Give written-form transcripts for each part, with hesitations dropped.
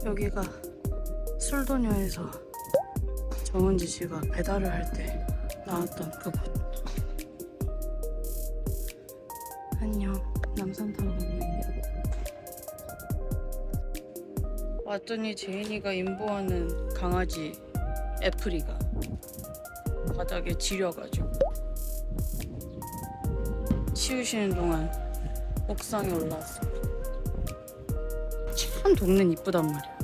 여기가 술도녀에서 정은지 씨가 배달을 할 때 나왔던 그곳. 안녕. 남산 타러 가고 있네요. 왔더니 제인이가 인보하는 강아지 애플이가 바닥에 지려가지고 치우시는 동안 옥상에 올라왔어. 참 동네는 이쁘단 말이야.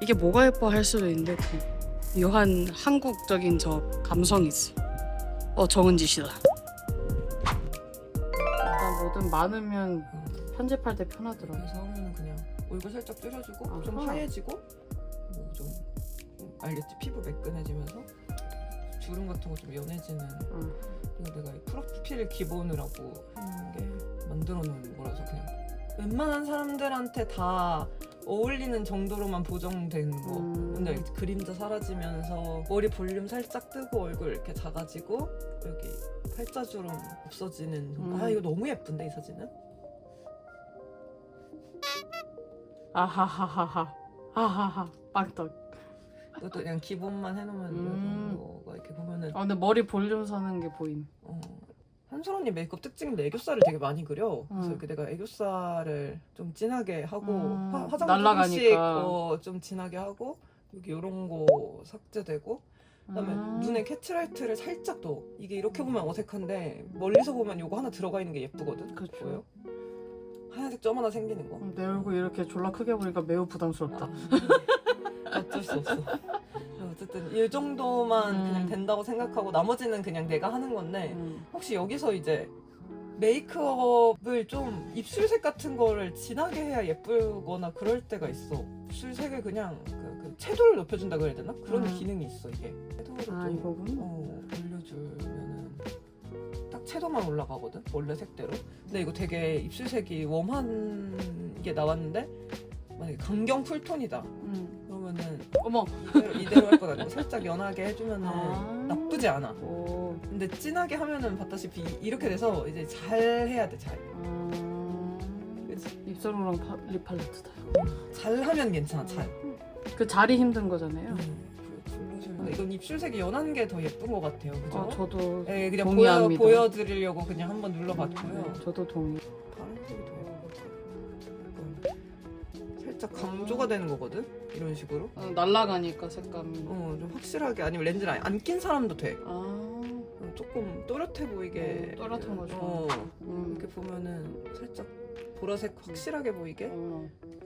이게 뭐가 예뻐 할 수도 있는데 그 묘한 한국적인 저 감성이 있어. 정은지 씨다. 일단 뭐든 많으면 편집할 때 편하더라. 그래서 하면은 그냥 얼굴 살짝 줄여주고 좀 아하. 하얘지고 뭐 좀 알겠지? 피부 매끈해지면서 주름 같은 거 좀 연해지는. 그리고 내가 이 프로필 기본으로 하는 게 만들어 놓은 거라서 그냥 웬만한 사람들한테 다 어울리는 정도로만 보정된 거. 근데 이렇게 그림자 사라지면서 머리 볼륨 살짝 뜨고 얼굴 이렇게 작아지고 여기 팔자주름 없어지는 정도. 아 이거 너무 예쁜데 이 사진은? 아하하하하. 아하하. 빵떡. 이것도 그냥 기본만 해놓으면 이런 거가 이렇게 보면은. 근데 머리 볼륨 사는 게 보임. 한솔 언니 메이크업 특징인데 애교살을 되게 많이 그려. 그래서 이렇게 내가 애교살을 좀 진하게 하고 화장 조금씩 좀 진하게 하고 여기 이런 거 삭제되고 그다음에 눈에 캐치라이트를 살짝 넣어. 이게 이렇게 보면 어색한데 멀리서 보면 이거 하나 들어가 있는 게 예쁘거든. 그쵸. 보여? 하얀색 점 하나 생기는 거. 내 얼굴 이렇게 졸라 크게 보니까 매우 부담스럽다. 어쩔 수 없어. 어쨌든 이 정도만 그냥 된다고 생각하고 나머지는 그냥 내가 하는 건데 혹시 여기서 이제 메이크업을 좀 입술색 같은 거를 진하게 해야 예쁘거나 그럴 때가 있어. 입술색을 그냥 그 채도를 높여준다 그래야 되나? 그런 기능이 있어 이게. 채도를 좀 이거군? 올려주면은 딱 채도만 올라가거든 원래 색대로. 근데 이거 되게 입술색이 웜한 게 나왔는데 만약에 강경 쿨톤이다 그러면은 어머. 이대로 할 건 아니고 살짝 연하게 해주면은 나쁘지 않아. 근데 진하게 하면은 봤다시피 이렇게 돼서 이제 잘 해야 돼. 잘. 그치? 입술로랑 립 팔레트다. 잘 하면 괜찮아. 잘. 그 자리 힘든 거잖아요. 이건 입술색이 연한 게 더 예쁜 것 같아요. 그죠? 저도 네, 그냥 동의합니다. 보여드리려고 그냥 한번 눌러봤고요. 저도 동의. 파란색이 더 예쁜 것 같아요. 살짝 강조가 되는 거거든? 이런 식으로. 날아가니까 색감이. 좀 확실하게. 아니면 렌즈를 안 낀 사람도 돼. 조금 또렷해 보이게. 또렷한 거 좋아. 이렇게 보면은 살짝 보라색 확실하게 보이게.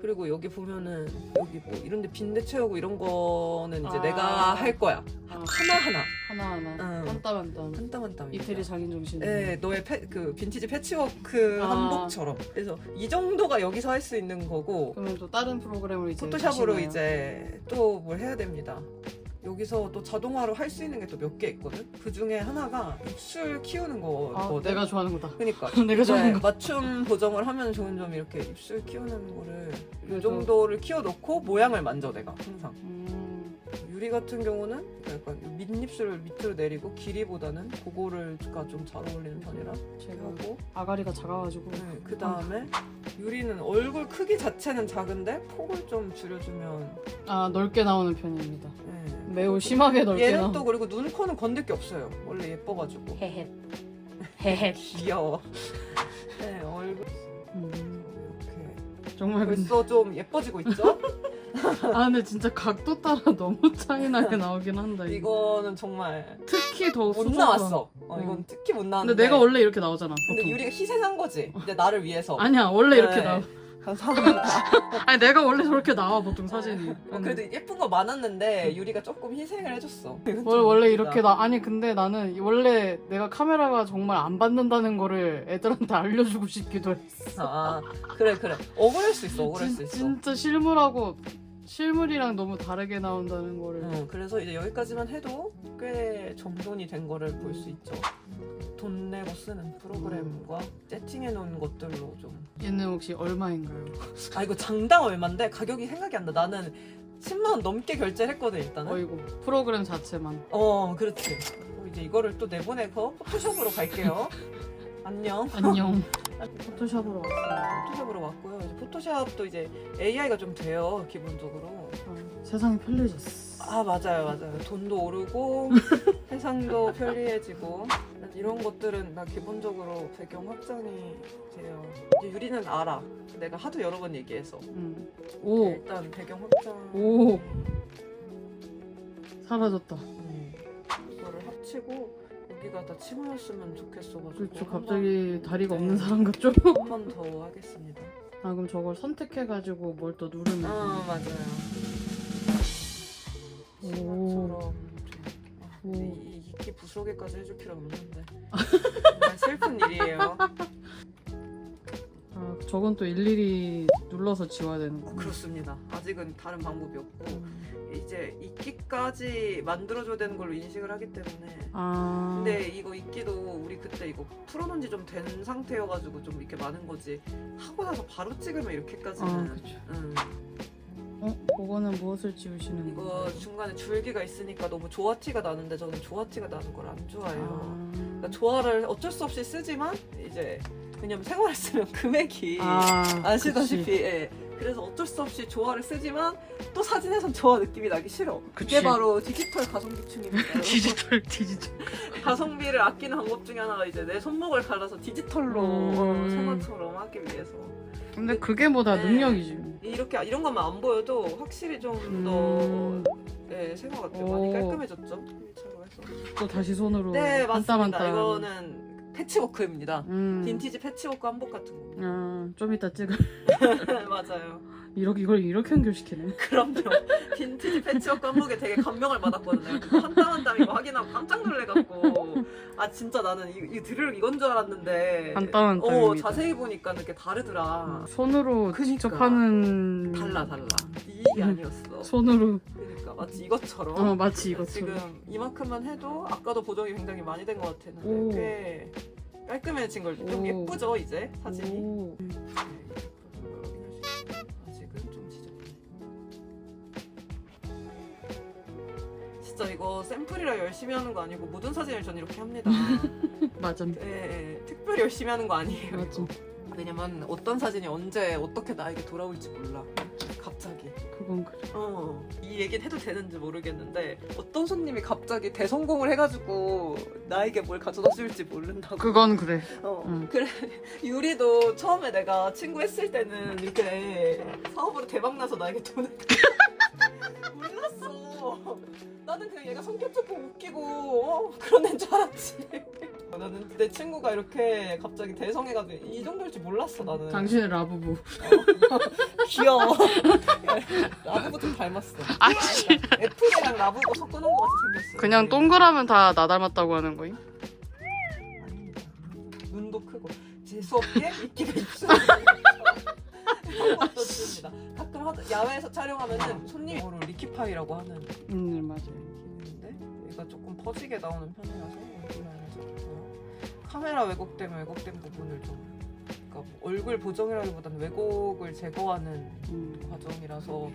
그리고 여기 보면은 여기 뭐 이런데 빈대 채우고 이런 거는 이제 내가 할 거야. 하나하나. 한 땀 한 땀. 한 땀 한 땀. 이태리 장인 정신. 네, 너의 그 빈티지 패치워크 한복처럼. 그래서 이 정도가 여기서 할 수 있는 거고. 그러면 또 다른 프로그램을 이제 포토샵으로 하시나요? 이제 또 뭘 해야 됩니다. 여기서 또 자동화로 할 수 있는 게 또 몇 개 있거든. 그 중에 하나가 입술 키우는 거거든. 내가 좋아하는 거다. 그러니까 내가 좋아하는 거. 맞춤 보정을 하면 좋은 점이 이렇게 입술 키우는 거를 이 정도를 키워놓고 모양을 만져 내가 항상. 유리 같은 경우는 약간 밑입술을 밑으로 내리고 길이보다는 그거를가 좀 잘 어울리는 편이라 제가 하고. 아가리가 작아가지고. 그 다음에 유리는 얼굴 크기 자체는 작은데 폭을 좀 줄여주면 넓게 나오는 편입니다. 네. 매우 심하게 넓게 얘는 나오는. 또 그리고 눈, 코는 건들 게 없어요. 원래 예뻐가지고. 헤헤. 귀여워. 네, 얼굴 이렇게 정말 근데 벌써 좀 예뻐지고 있죠? 근데 진짜 각도 따라 너무 차이나게 나오긴 한다. 이거는 정말 특히 더 못 수줍어. 나왔어. 이건 특히 못 나왔는데. 근데 내가 원래 이렇게 나오잖아. 근데 보통. 유리가 희생한 거지. 이제 나를 위해서. 아니야 원래 이렇게 네. 나와. 감사합니다. 아니 내가 원래 저렇게 나와 보통 사진이. 그래도 예쁜 거 많았는데 유리가 조금 희생을 해줬어. 원래 이렇게 아니 근데 나는 원래 내가 카메라가 정말 안 받는다는 거를 애들한테 알려주고 싶기도 했어. 그래. 억울할 수 있어. 진짜 실물이랑 너무 다르게 나온다는 거를. 그래서 이제 여기까지만 해도 꽤 정돈이 된 거를 볼 수 있죠. 돈 내고 쓰는 프로그램과 세팅해 놓은 것들로 좀. 얘는 혹시 얼마인가요? 이거 장당 얼마인데 가격이 생각이 안 나. 나는 10만 원 넘게 결제를 했거든 일단은. 어이구 프로그램 자체만. 그렇지. 이제 이거를 또 내보내서 포토샵으로 갈게요. 안녕. 포토샵으로 왔습니다. 포토샵으로 왔고요. 이제 포토샵도 이제 AI가 좀 돼요, 기본적으로. 세상이 편리해졌어. 아, 맞아요. 돈도 오르고 세상도 편리해지고 이런 것들은 나 기본적으로 배경 확장이 돼요. 이제 유리는 알아. 내가 하도 여러 번 얘기해서. 오. 일단 배경 확장. 오. 사라졌다. 이거를 합치고 여기가 다 치마였으면 좋겠어가지고. 그렇죠. 갑자기 다리가 네. 없는 사람 같죠? 한 번 더 하겠습니다. 아 그럼 저걸 선택해가지고 뭘 또 누르면. 맞아요. 오. 치마처럼 좀. 근데 오. 이 이끼 부스러기까지 해줄 필요 없는데. 정말 슬픈 일이에요. 아 저건 또 일일이 눌러서 지워야 되는 거. 그렇습니다. 아직은 다른 방법이 없고 이제 이끼까지 만들어줘야 되는 걸로 인식을 하기 때문에. 아. 근데 이거 이끼도 우리 그때 이거 풀어놓은 지 좀 된 상태여가지고 좀 이렇게 많은 거지. 하고 나서 바로 찍으면 이렇게까지는. 아 그렇죠. 그거는 무엇을 지우시는 이거 건가요? 중간에 줄기가 있으니까 너무 조화티가 나는데 저는 조화티가 나는 걸 안 좋아해요. 아. 그러니까 조화를 어쩔 수 없이 쓰지만 이제 왜냐면 생활했으면 금액이 아, 아시다시피 그치. 예. 그래서 어쩔 수 없이 조화를 쓰지만 또 사진에선 조화 느낌이 나기 싫어. 그치. 그게 바로 디지털 가성비충입니다. 디지털. 가성비를 아끼는 방법 중에 하나가 이제 내 손목을 갈라서 디지털로 생활처럼 하기 위해서. 근데 그게 뭐 다 네. 능력이지. 이렇게 이런 것만 안 보여도 확실히 좀 더 생활 같아요. 많이 깔끔해졌죠. 일차로 해서. 또 다시 손으로 네, 한 땀 한 맞습니다. 땀. 이거는 패치워크입니다. 빈티지 패치워크 한복 같은 겁니다. 좀 이따 찍어. 맞아요. 이걸 이렇게 연결시키네. 그럼요. 빈티지 패치워크 한복에 되게 감명을 받았거든요. 한 땀 한 땀 이거 확인하고 깜짝 놀래갖고 아 진짜 나는 이거 들으려고 이건 줄 알았는데 한 땀 한 땀입니다. 자세히 보니까 이렇게 다르더라. 손으로 그니까. 직접 하는 달라. 이게 아니었어. 손으로. 그러니까 마치 이것처럼. 마치 이것처럼. 지금 이만큼만 해도 아까도 보정이 굉장히 많이 된 것 오. 같았는데 꽤 깔끔해진 걸 좀 오. 예쁘죠 이제 사진이. 오. 아직은 좀 지저분해. 진짜 이거 샘플이라 열심히 하는 거 아니고 모든 사진을 전 이렇게 합니다. 맞아. 특별히 열심히 하는 거 아니에요. 맞아. 이거. 왜냐면 어떤 사진이 언제 어떻게 나에게 돌아올지 몰라. 갑자기. 그건 그래. 이 얘기는 해도 되는지 모르겠는데 어떤 손님이 갑자기 대성공을 해가지고 나에게 뭘 가져다 줄지 모른다고. 그건 그래. 그래. 유리도 처음에 내가 친구 했을 때는 이렇게 사업으로 대박 나서 나에게 돈을 몰랐어. 나는 그냥 얘가 성격 좋고 웃기고 그런 애인 줄 알았지. 나는 내 친구가 이렇게 갑자기 대성해가지고 이 정도일 줄 몰랐어 나는. 당신의 라부부. 귀여워. 라부부 좀 닮았어. 아씨. 애플이랑 라부부 섞어놓은 것 같이 생겼어. 그냥 동그라면 다 나 닮았다고 하는 거임? 아닙니다. 눈도 크고 재수없게 이끼가 입술에 이런 것도 씁니다. 가끔 야외에서 촬영하면은 손님이 이거를 리키파이라고 하는 맞아요. 기능인데 얘가 조금 퍼지게 나오는 편이라서 얼굴 라인을 잡고요. 카메라 왜곡된 부분을 좀 그러니까 뭐 얼굴 보정이라기보다는 왜곡을 제거하는 과정이라서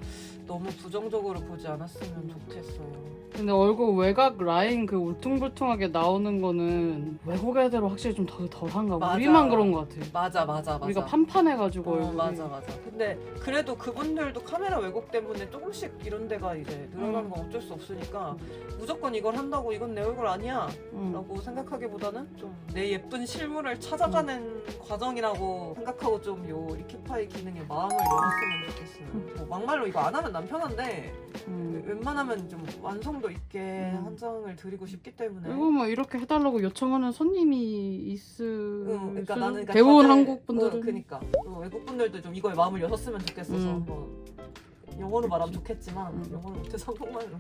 너무 부정적으로 보지 않았으면 좋겠어요. 근데 얼굴 외곽 라인 그 울퉁불퉁하게 나오는 거는 외국 애들은 확실히 좀 덜한가 봐. 맞아. 우리만 그런 거 같아. 맞아. 우리가 판판해가지고 얼굴이. 맞아. 근데 그래도 그분들도 카메라 왜곡 때문에 조금씩 이런 데가 이제 늘어나는 건 어쩔 수 없으니까 무조건 이걸 한다고 이건 내 얼굴 아니야 라고 생각하기보다는 좀 내 예쁜 실물을 찾아가는 과정이라고 생각하고 좀 요 리키파이 기능에 마음을 열었으면 좋겠어요. 뭐 막말로 이거 안 하면 난 편한데 웬만하면 좀 완성도 있게 한 장을 드리고 싶기 때문에. 그리고 뭐 이렇게 해달라고 요청하는 손님이 있을 그러니까 나는 그러니까 대부분 다들- 한국 분들은 그러니까 외국 분들도 좀 이거에 마음을 여셨으면 좋겠어서 뭐 영어로 말하면 좋겠지만 영어를 못해서 한국말로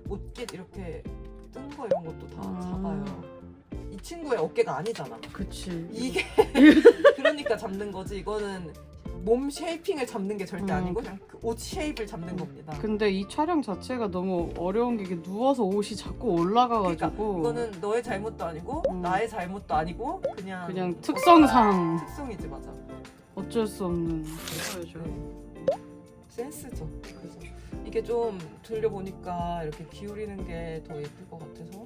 옷깃 이렇게 뜬 거 이런 것도 다 잡아요. 이 친구의 어깨가 아니잖아. 그치. 이게 그러니까 잡는 거지. 이거는 몸 쉐이핑을 잡는 게 절대 아니고 그냥 그 옷 쉐입을 잡는 겁니다. 근데 이 촬영 자체가 너무 어려운 게 이게 누워서 옷이 자꾸 올라가가지고 이거는 너의 잘못도 아니고 나의 잘못도 아니고 그냥 특성상 특성이지. 맞아. 어쩔 수 없는 센스죠. 그래서 이게 좀 들려보니까 이렇게 기울이는 게 더 예쁠 것 같아서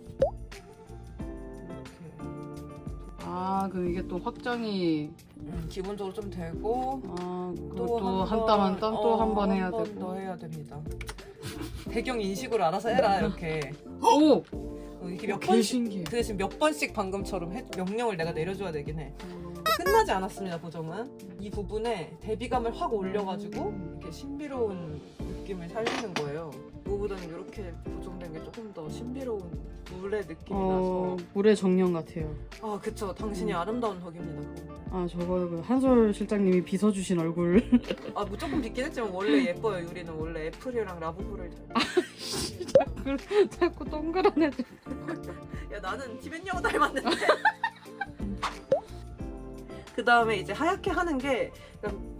이렇게 아 그럼 이게 또 확장이 기본적으로 좀 되고 또 한 땀 한 땀 또 한 번 해야 한 번 되고. 더 해야 됩니다. 배경 인식으로 알아서 해라 이렇게. 오! 이렇게 몇 개 번씩 신기해. 그 대신 몇 번씩 방금처럼 명령을 내가 내려줘야 되긴 해. 끝나지 않았습니다. 보정은 이 부분에 대비감을 확 올려가지고 이렇게 신비로운 느낌을 살리는 거예요. 이거보다는 이렇게 보정된 게 조금 더 신비로운 물의 느낌이 나서. 물의 정령 같아요. 아 그쵸. 당신이 아름다운 덕입니다. 아 저거 그 한솔 실장님이 빗어 주신 얼굴. 아 무조건 빗긴 했지만 원래 예뻐요. 유리는 원래 애플이랑 라부부를 자꾸 동그란 애들. 야 나는 티벳 여우 닮았는데. 그 다음에 이제 하얗게 하는 게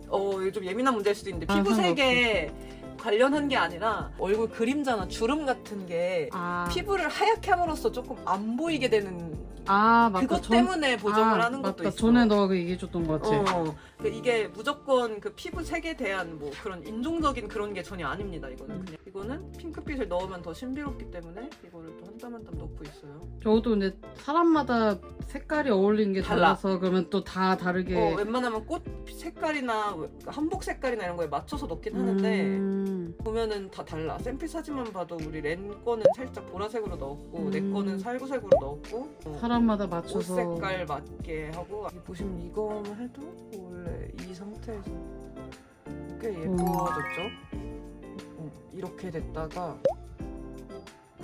이거 좀 예민한 문제일 수도 있는데 피부 색에 관련한 게 아니라 얼굴 그림자나 주름 같은 게 피부를 하얗게 함으로써 조금 안 보이게 되는 맞다. 그것 때문에 보정을 하는 것도 맞다. 있어. 전에 너가 그 얘기해줬던 것 같아. 이게 무조건 그 피부 색에 대한 뭐 그런 인종적인 그런 게 전혀 아닙니다. 이거는 그냥 이거는 핑크빛을 넣으면 더 신비롭기 때문에 이거를 또 한 땀 한 땀 넣고 있어요. 저도 근데 사람마다 색깔이 어울리는 게 달라서 그러면 또 다 다르게. 웬만하면 꽃 색깔이나 한복 색깔이나 이런 거에 맞춰서 넣긴 하는데 보면은 다 달라. 샘플 사진만 봐도 우리 렌 거는 살짝 보라색으로 넣었고 내 거는 살구색으로 넣었고 사람마다 맞춰서 옷 색깔 맞게 하고 여기 보시면 이거만 해도 원래 이 상태에서 꽤 예뻐졌죠? 이렇게 됐다가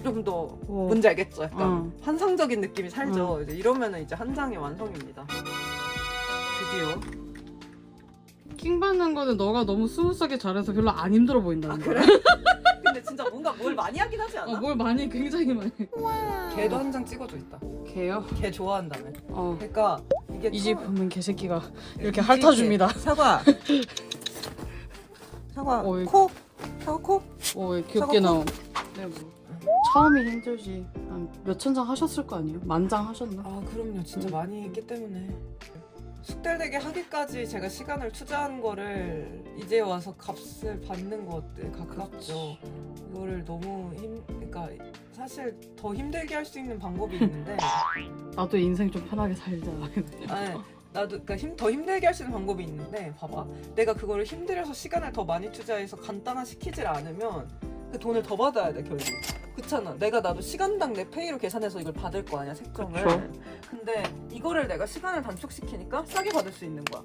좀 더 뭔지 알겠죠? 약간 환상적인 느낌이 살죠? 이제 이러면은 이제 한 장의 완성입니다. 드디어. 킹 받는 거는 너가 너무 스무스하게 잘해서 별로 안 힘들어 보인다는 거야. 그래? 근데 진짜 뭔가 뭘 많이 하긴 하지 않아? 뭘 많이 굉장히 많이. 걔도 한 장 찍어줘 있다. 걔요? 걔 좋아한다며. 그러니까 이게 이 집 보면 개새끼가 이렇게 핥아줍니다. 사과. 사과. 코. 사과 코. 귀엽게 나옴. 네, 뭐. 처음이 힘들지. 몇천 장 하셨을 거 아니에요? 만장 하셨나? 아 그럼요. 진짜 많이 했기 때문에. 숙달되게 하기까지 제가 시간을 투자한 거를 이제 와서 값을 받는 것에 가깝죠. 이거를 너무 그러니까 사실 더 힘들게 할 수 있는 방법이 있는데 나도 인생 좀 편하게 살자. 아니, 나도 그러니까 더 힘들게 할 수 있는 방법이 있는데 봐봐. 내가 그거를 힘들여서 시간을 더 많이 투자해서 간단화 시키질 않으면 그 돈을 더 받아야 돼 결국. 그렇잖아. 나도 시간당 내 페이로 계산해서 이걸 받을 거 아니야 색점을. 그쵸. 근데 이거를 내가 시간을 단축시키니까 싸게 받을 수 있는 거야.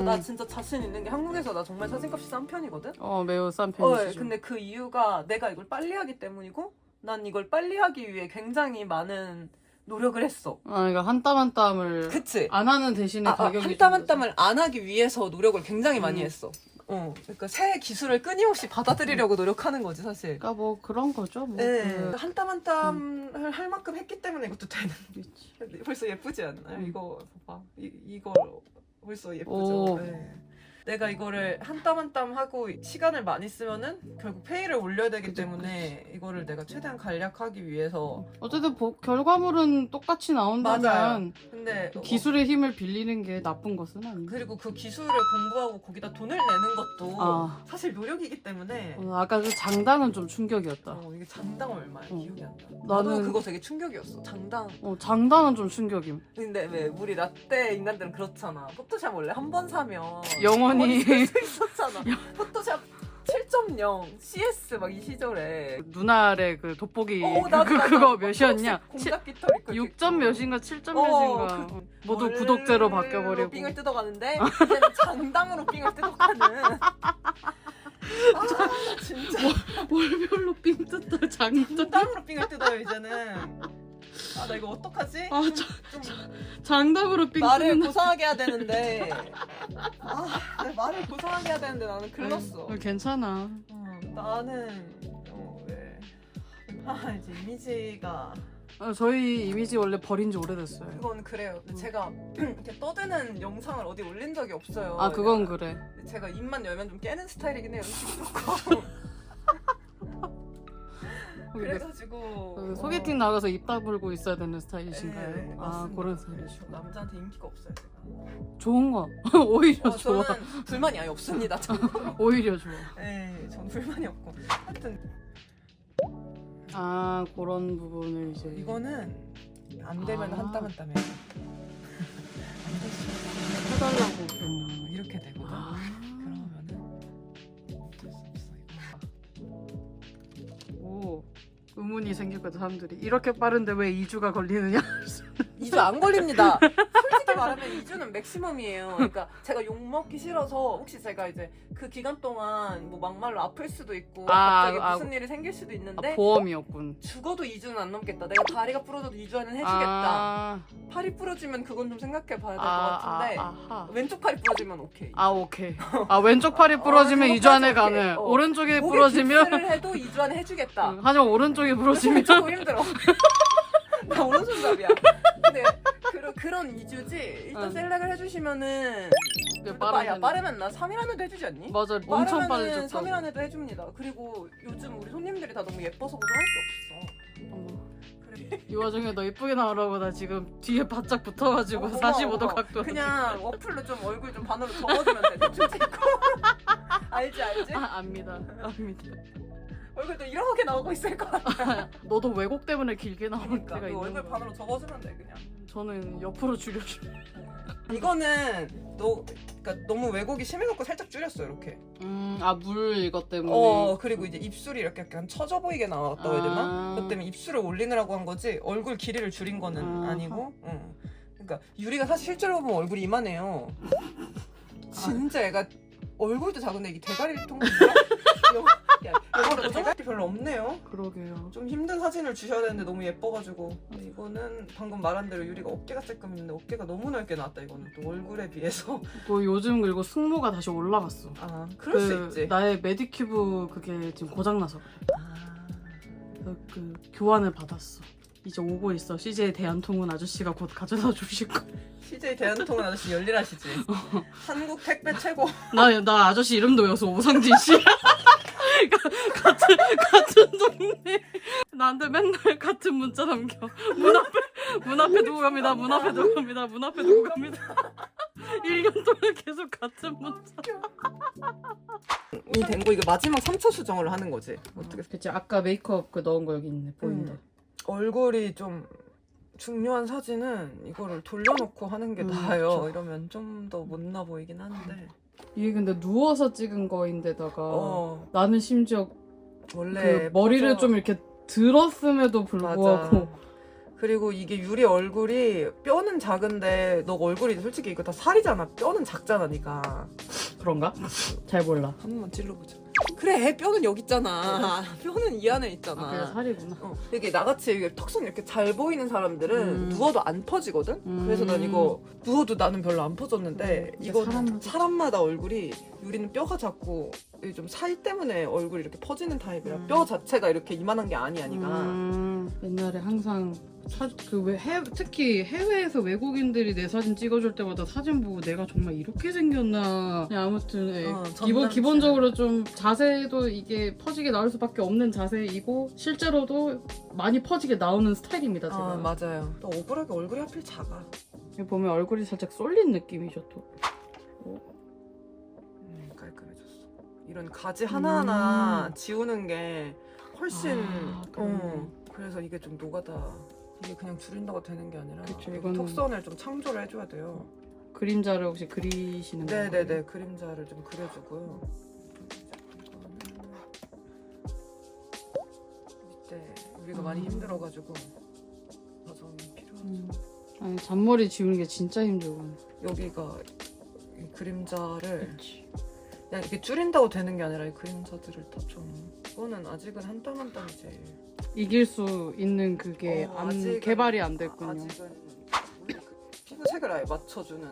나 진짜 자신 있는 게 한국에서 나 정말 사진값이 싼 편이거든. 매우 싼 편이시죠. 근데 그 이유가 내가 이걸 빨리 하기 때문이고 난 이걸 빨리 하기 위해 굉장히 많은 노력을 했어. 그러니까 한 땀 한 땀을 그치? 안 하는 대신에 가격이 한 땀 한 땀을 안 하기 위해서 노력을 굉장히 많이 했어. 그러니까 새 기술을 끊임없이 받아들이려고 노력하는 거지 사실. 그러니까 뭐 그런 거죠. 뭐. 한 땀 한 땀을 할 만큼 했기 때문에 이것도 되는. 벌써 예쁘지 않나요? 이거 봐봐. 이거 벌써 예쁘죠. 내가 이거를 한 땀 한 땀 하고 시간을 많이 쓰면은 결국 페이를 올려야 되기 때문에 이거를 내가 최대한 간략하기 위해서 어쨌든 결과물은 똑같이 나온다면 맞아요. 근데 기술의 힘을 빌리는 게 나쁜 것은 아니고 그리고 그 기술을 공부하고 거기다 돈을 내는 것도 사실 노력이기 때문에 아까 그 장단은 좀 충격이었다. 이게 장당 얼마야? 기억이 안 나. 나는 나도 그거 되게 충격이었어. 장당. 장단은 좀 충격임. 근데 왜 우리 라떼 인간들은 그렇잖아. 포토샵 원래 한 번 사면 영원히 있었잖아. 포토샵 7.0 CS 막 이 시절에 눈알의 그 돋보기 나도. 그거 몇이었냐? 공작 깃털 있고 6점 몇인가 7점 몇인가 모두 구독제로 바뀌어버리고 빙을 뜯어가는데 이제는 장당으로 빙을 뜯어가는 진짜 월별로 빙 뜯다 장당으로 빙을 뜯어요 이제는. 나 이거 어떡하지? 장담으로 빙 말을 뜯는 고상하게 해야 되는데 말을 고상하게 해야 되는데 나는 글렀어. 괜찮아. 나는 왜? 이제 이미지가 저희 이미지 원래 버린 지 오래됐어요. 그건 그래요. 근데 제가 이렇게 떠드는 영상을 어디 올린 적이 없어요. 그건 그래. 제가 입만 열면 좀 깨는 스타일이긴 해요. 조금. 그래가지고 소개팅 나가서 입 다물고 있어야 되는 스타일이신가요? 맞습니다. 그런 스타일이시고. 남자한테 인기가 없어요 제가. 좋은 거 오히려 좋아. 저는 불만이 아예 없습니다. 오히려 좋아. 전 불만이 없고. 하여튼 그런 부분을 이제 이거는 안 되면 한 땀 한 땀 해요. 의문이 생겼거든 사람들이. 이렇게 빠른데 왜 2주가 걸리느냐? 2주 안 걸립니다. 솔직히 말하면 2주는 맥시멈이에요. 그러니까 제가 욕 먹기 싫어서 혹시 제가 이제 그 기간 동안 뭐 막말로 아플 수도 있고 갑자기 무슨 일이 생길 수도 있는데 보험이었군. 죽어도 2주는 안 넘겠다. 내가 다리가 부러져도 2주 안에 해주겠다. 팔이 부러지면 그건 좀 생각해 봐야 될 것 같은데 왼쪽 팔이 부러지면 오케이. 오케이. 왼쪽 팔이 부러지면 2주 안에 오케이. 가능. 오른쪽에 목에 부러지면 깁스를 해도 2주 안에 해주겠다. 하지만 오른쪽에 부러지면 조금 힘들어. 나 오른손잡이야. 근데 그런 2주지. 일단 셀렉을 해주시면은 빠르면 나 3일 안에도 해주지 않니? 맞아, 엄청 빨리 빠르면은 줬다고. 3일 안에도 해줍니다. 그리고 요즘 우리 손님들이 다 너무 예뻐서 고정할 게 없어. 그래. 이 와중에 너 예쁘게 나오라고 나 지금 뒤에 바짝 붙어가지고 어머, 45도 어머. 각도. 그냥 워플로 좀 얼굴 좀 반으로 접어주면 돼. 대충 찍고. 알지? 압니다. 얼굴도 이렇게 나오고 있을 것 같아. 너도 왜곡 때문에 길게 나올 그러니까 때가 그 있는 얼굴 거야. 반으로 접어주면 돼 그냥. 저는 옆으로 줄여줘. 이거는 그러니까 너무 왜곡이 심해갖고 살짝 줄였어 이렇게. 물 이것 때문에. 그리고 이제 입술이 이렇게 약간 처져 보이게 나왔다고 해야 되나? 그것 때문에 입술을 올리느라고 한 거지 얼굴 길이를 줄인 거는 아니고. 그러니까 유리가 사실 실제로 보면 얼굴이 이만해요. 진짜 얘가 얼굴도 작은데 이게 대가리 통이 이거는 대가리 별로 없네요. 그러게요. 좀 힘든 사진을 주셔야 되는데 너무 예뻐가지고. 근데 이거는 방금 말한 대로 유리가 어깨가 조금 있는데 어깨가 너무 넓게 나왔다. 이거는 또 얼굴에 비해서. 또 요즘 그리고 승모가 다시 올라갔어. 그럴 수 있지. 나의 메디큐브 그게 지금 고장나서 그래. 그 교환을 받았어. 이제 오고 있어. CJ 대한통운 아저씨가 곧 가져다 주실 거. CJ 대한통운 아저씨 열일하시지. 한국 택배 최고. 나 아저씨 이름도 외웠어. 오상진 씨. 같은 동네. 나한테 맨날 같은 문자 남겨. 문 앞에 두고 갑니다. 문 앞에 두고 갑니다. 문 앞에 두고 갑니다. 1년 동안 계속 같은 문자. 이 된 거 이거 마지막 3차 수정을 하는 거지. 어떻게? 그치, 아까 메이크업 그 넣은 거 여기 있네. 보인다. 얼굴이 좀 중요한 사진은 이거를 돌려놓고 하는 게 나아요. 그쵸. 이러면 좀 더 못나 보이긴 하는데. 이게 근데 누워서 찍은 거인데다가 나는 심지어 원래 그 머리를 좀 이렇게 들었음에도 불구하고. 맞아. 그리고 이게 유리 얼굴이 뼈는 작은데 너 얼굴이 솔직히 이거 다 살이잖아. 뼈는 작잖아 니가. 그런가? 잘 몰라. 한 번만 찔러보자. 그래 뼈는 여기 있잖아. 뼈는 이 안에 있잖아. 그게 살이구나. 이게 나같이 이게 턱선 이렇게 잘 보이는 사람들은 누워도 안 퍼지거든? 그래서 난 이거 누워도 나는 별로 안 퍼졌는데 이거 사람마다 얼굴이 유리는 뼈가 작고 좀 살 때문에 얼굴이 이렇게 퍼지는 타입이라 뼈 자체가 이렇게 이만한 게 아니야 니가. 옛날에 항상 특히 해외에서 외국인들이 내 사진 찍어줄 때마다 사진 보고 내가 정말 이렇게 생겼나. 그냥 아무튼 기본적으로 좀 자세도 이게 퍼지게 나올 수밖에 없는 자세이고 실제로도 많이 퍼지게 나오는 스타일입니다 제가. 맞아요. 또 억울하게 얼굴이 하필 작아. 여기 보면 얼굴이 살짝 쏠린 느낌이죠 또. 깔끔해졌어. 이런 가지 하나하나 지우는 게 훨씬 그래서 이게 좀 노가다. 이게 그냥 줄인다고 되는 게 아니라 그쵸, 이거는 턱선을 좀 창조를 해줘야 돼요. 그림자를 혹시 그리시는 거예요? 네네네. 그림자를 좀 그려주고요. 밑에 우리가 많이 힘들어가지고 과정이 필요하죠. 아니 잔머리 지우는 게 진짜 힘들고. 여기가 이 그림자를 그치. 그냥 이렇게 줄인다고 되는 게 아니라 이 그림자들을 다 좀 이거는 아직은 한 땀 한 땀이지. 이길 수 있는 그게 개발이 안 됐군요. 아직은 그 피부색을 아예 맞춰주는.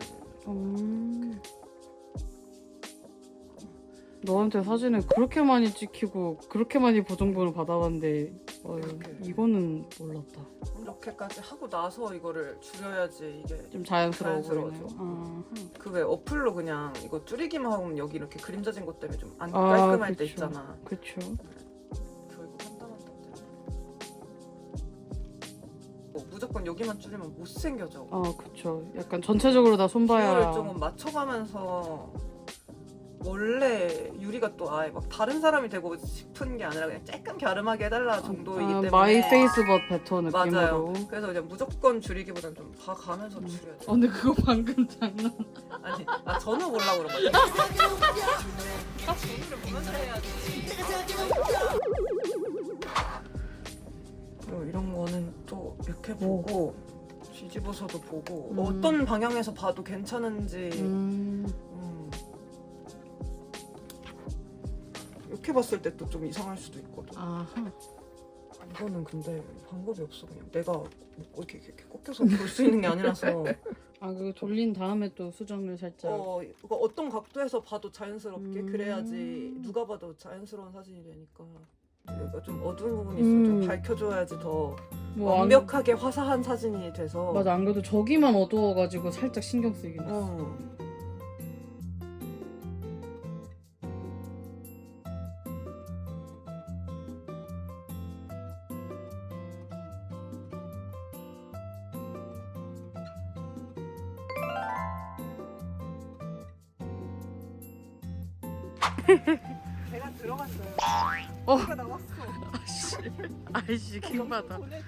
너한테 사진을 그렇게 많이 찍히고 그렇게 많이 보정본을 받아봤는데 이거는 몰랐다. 이렇게까지 하고 나서 이거를 줄여야지 이게 좀 자연스러워 자연스러워져. 보이네요. 그 왜 어플로 그냥 이거 줄이기만 하면 여기 이렇게 그림자진 것 때문에 좀 안 깔끔할 때 그쵸. 있잖아. 그쵸. 결국 한땀한땀 무조건 여기만 줄이면 못생겨져. 그쵸. 약간 전체적으로 다 손봐야. 비율을 조금 맞춰가면서 원래 유리가 또 아예 막 다른 사람이 되고 싶은 게 아니라 그냥 조금 갸름하게 해달라 정도이기 때문에 마이 페이스 벗 베터 느낌으로. 맞아요. 그래서 그냥 무조건 줄이기보다는 좀 봐가면서 줄여야 돼. 근데 그거 방금 장난. 아니, 전후 보려고 그런 거지. 전후를 보면서 해야지. 또 이런 거는 또 이렇게 보고 뒤집어서도 보고 음. 어떤 방향에서 봐도 괜찮은지 이렇게 봤을 때 또 좀 이상할 수도 있거든. 아하. 이거는 근데 방법이 없어. 그냥 내가 뭐 이렇게 꺾여서 볼 수 있는 게 아니라서 아, 그거 돌린 다음에 또 수정을 살짝. 이거 어떤 각도에서 봐도 자연스럽게 그래야지 음. 누가 봐도 자연스러운 사진이 되니까. 여기가 좀 어두운 부분이 있으면 좀 밝혀줘야지 더 뭐 완벽하게 화사한 사진이 돼서. 맞아, 안 그래도 저기만 어두워가지고 살짝 신경 쓰이긴 했어. 제가 들어갔어요. 어. 제가 나왔어. 아이씨, 킹받아. 보내줘.